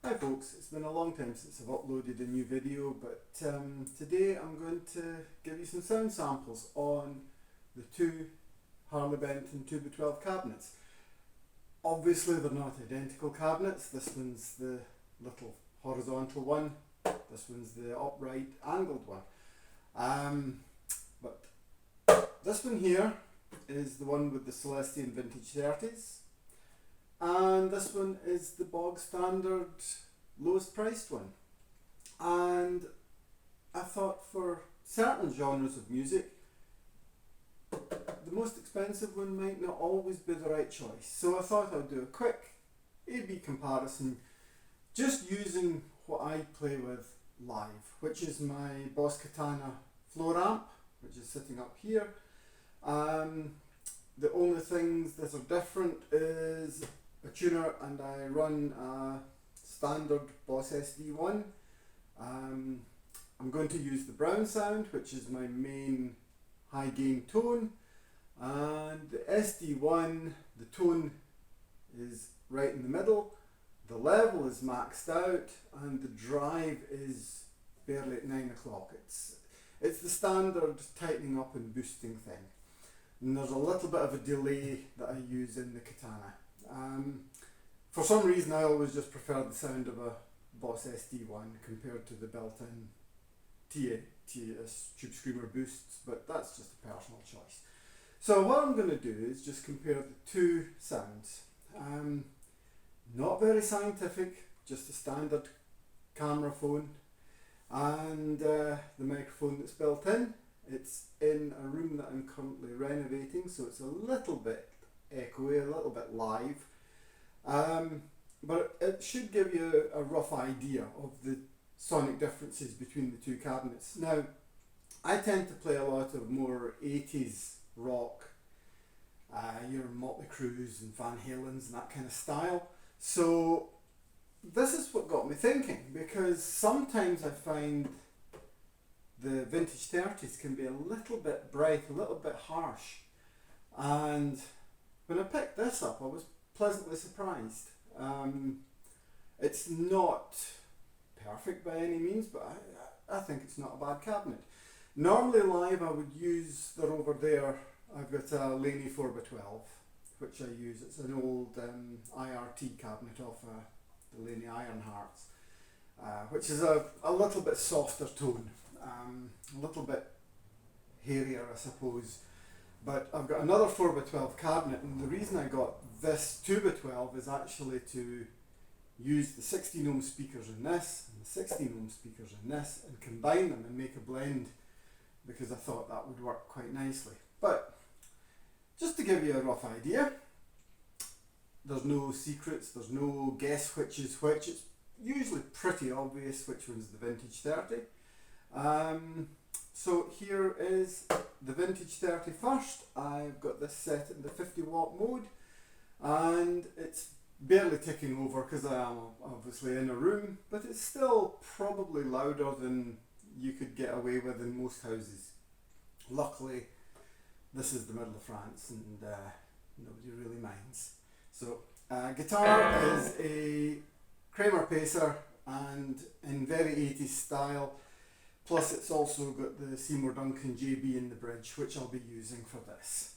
Hi folks, it's been a long time since I've uploaded a new video, but today I'm going to give you some sound samples on the two Harley Benton 2x12 cabinets. Obviously they're not identical cabinets. This one's the little horizontal one, this one's the upright angled one. But this one here is the one with the Celestion Vintage 30s. And this one is the bog standard lowest priced one. And I thought for certain genres of music, the most expensive one might not always be the right choice. So I thought I'd do a quick A/B comparison just using what I play with live, which is my Boss Katana floor amp, which is sitting up here. The only things that are different is a tuner, and I run a standard Boss SD1. I'm going to use the brown sound, which is my main high gain tone, and the SD1, the tone is right in the middle, the level is maxed out, and the drive is barely at 9 o'clock. It's the standard tightening up and boosting thing. And there's a little bit of a delay that I use in the Katana. For some reason I always just prefer the sound of a Boss SD1 compared to the built-in TS Tube Screamer boosts, but that's just a personal choice. So what I'm going to do is just compare the two sounds. Not very scientific, just a standard camera phone and the microphone that's built in. It's in a room that I'm currently renovating, so it's a little bit echoey, a little bit live, but it should give you a rough idea of the sonic differences between the two cabinets. Now, I tend to play a lot of more 80s rock, your Motley Crues and Van Halen's and that kind of style. So this is what got me thinking, because sometimes I find the Vintage 30s can be a little bit bright, a little bit harsh, and when I picked this up I was pleasantly surprised. It's not perfect by any means, but I think it's not a bad cabinet. Normally live I would use, they're over there, I've got a Laney 4x12 which I use. It's an old IRT cabinet off the Laney Ironhearts, which is a little bit softer tone. A little bit hairier, I suppose, but I've got another 4x12 cabinet, and the reason I got this 2x12 is actually to use the 16 ohm speakers in this and the 16 ohm speakers in this and combine them and make a blend, because I thought that would work quite nicely. But just to give you a rough idea, there's no secrets, there's no guess which is which. It's usually pretty obvious which one's the Vintage 30. So here is the Vintage 30 first. I've got this set in the 50 watt mode, and it's barely ticking over because I am obviously in a room, but it's still probably louder than you could get away with in most houses. Luckily this is the middle of France and nobody really minds. So guitar is a Kramer Pacer, and in very 80s style. Plus it's also got the Seymour Duncan JB in the bridge, which I'll be using for this.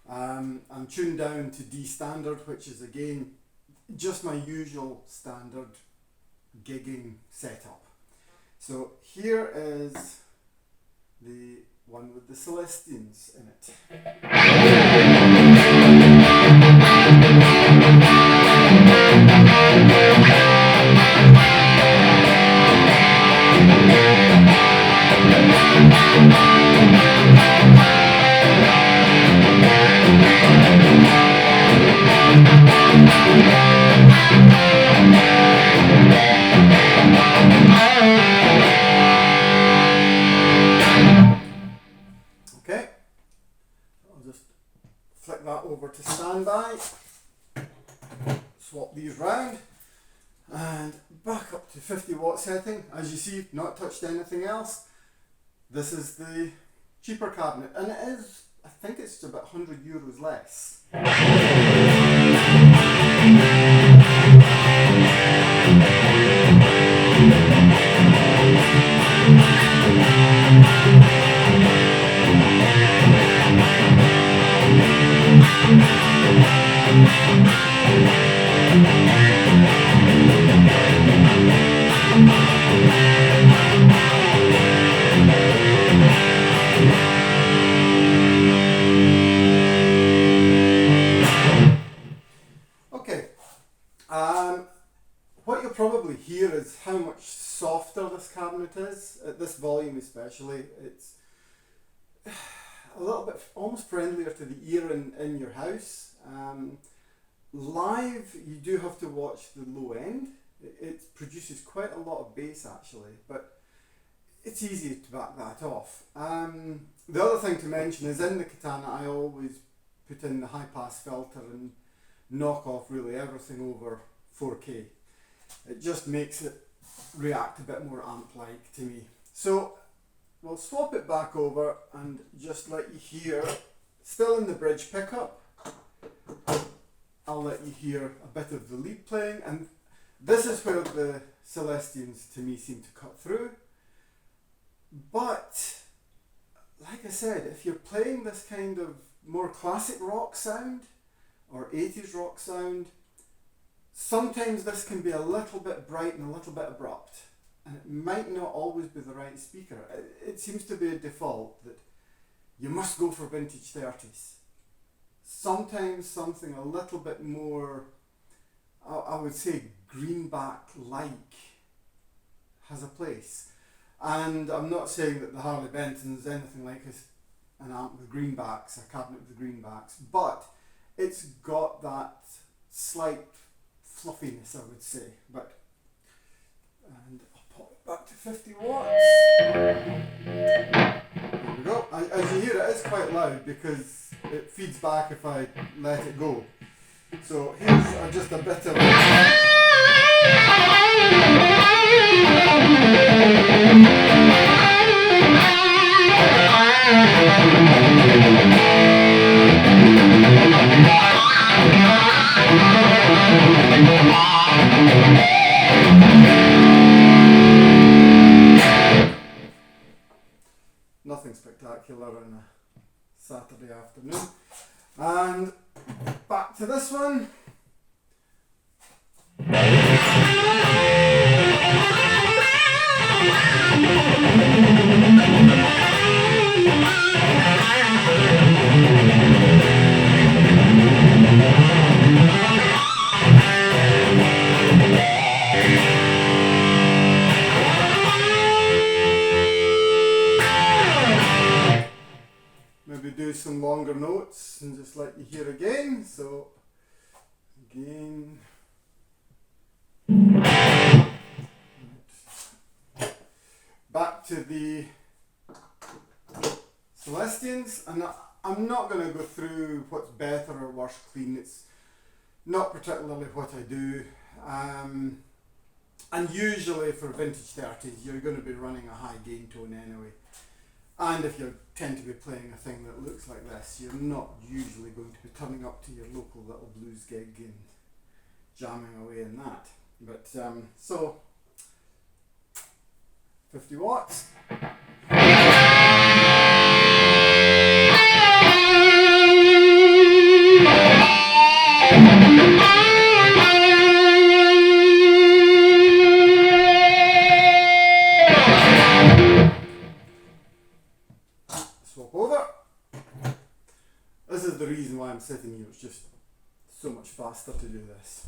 I'm tuned down to D standard, which is again just my usual standard gigging setup. So here is the one with the Celestions in it. Okay, I'll just flick that over to standby, swap these round, and back up to 50 watt setting. As you see, not touched anything else. This is the cheaper cabinet, and it is, I think it's about €100 less. what you'll probably hear is how much softer this cabinet is, at this volume especially. It's a little bit almost friendlier to the ear in your house. Live, you do have to watch the low end. It produces quite a lot of bass actually, but it's easy to back that off. The other thing to mention is in the Katana I always put in the high pass filter and knock off really everything over 4K. It just makes it react a bit more amp-like to me. So we'll swap it back over and just let you hear, still in the bridge pickup, I'll let you hear a bit of the lead playing, and this is where the Celestions to me seem to cut through. But like I said, if you're playing this kind of more classic rock sound or 80s rock sound, sometimes this can be a little bit bright and a little bit abrupt, and it might not always be the right speaker. It seems to be a default that you must go for vintage 30s. Sometimes something a little bit more, I would say greenback-like, has a place. And I'm not saying that the Harley Benton is anything like an amp with greenbacks, a cabinet with greenbacks, but it's got that slight fluffiness, I would say. And I'll pop it back to 50 watts. There we go. As you hear, it is quite loud because it feeds back if I let it go. So here's just a bit of nothing spectacular on a Saturday afternoon. And back to this one. Maybe do some longer notes and just let you hear again. So again, back to the Celestions, and I'm not going to go through what's better or worse clean. It's not particularly what I do. And usually for vintage 30s you're going to be running a high gain tone anyway. And if you tend to be playing a thing that looks like this, you're not usually going to be turning up to your local little blues gig and jamming away in that. But so 50 watts. Swap over. This is the reason why I'm sitting here. It's just so much faster to do this.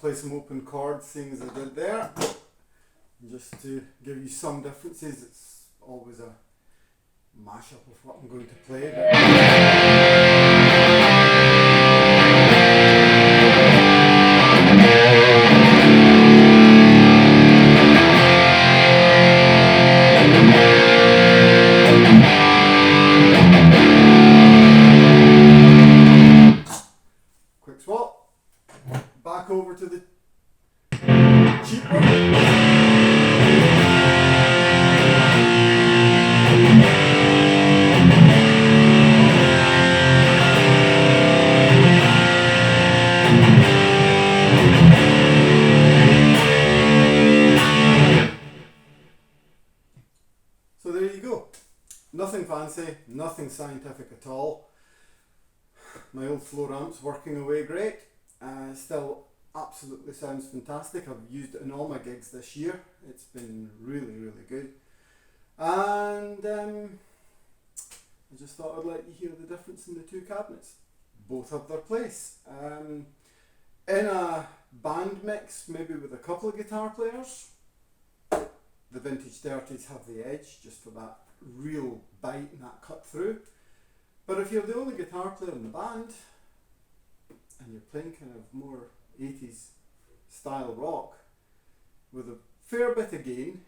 Play some open chords, seeing as I did there, just to give you some differences. It's always a mashup of what I'm going to play. Quick swap. Back over to the cheap one. So there you go. Nothing fancy, nothing scientific at all. My old floor amp's working away great. Still absolutely sounds fantastic. I've used it in all my gigs this year. It's been really, really good. And I just thought I'd let you hear the difference in the two cabinets. Both have their place. In a band mix, maybe with a couple of guitar players, the Vintage 30s have the edge, just for that real bite and that cut through. But if you're the only guitar player in the band, and you're playing kind of more 80s style rock, with a fair bit of gain,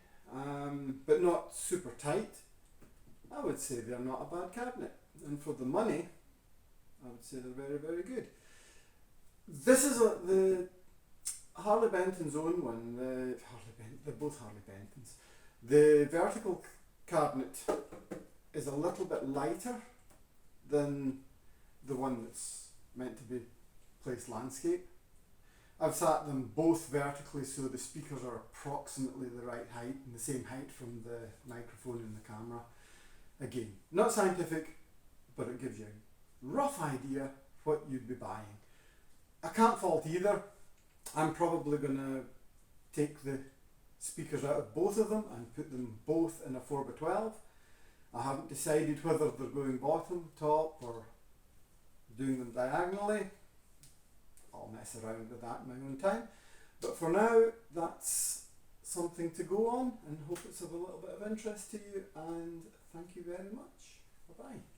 but not super tight, I would say they're not a bad cabinet. And for the money, I would say they're very, very good. This is the Harley Benton's own one. They're both Harley Bentons. The vertical cabinet is a little bit lighter than the one that's meant to be placed landscape. I've sat them both vertically so the speakers are approximately the right height and the same height from the microphone and the camera. Again, not scientific, but it gives you a rough idea what you'd be buying. I can't fault either. I'm probably going to take the speakers out of both of them and put them both in a 4x12. I haven't decided whether they're going bottom, top, or doing them diagonally. I'll mess around with that in my own time. But for now, that's something to go on, and hope it's of a little bit of interest to you, and thank you very much. Bye-bye.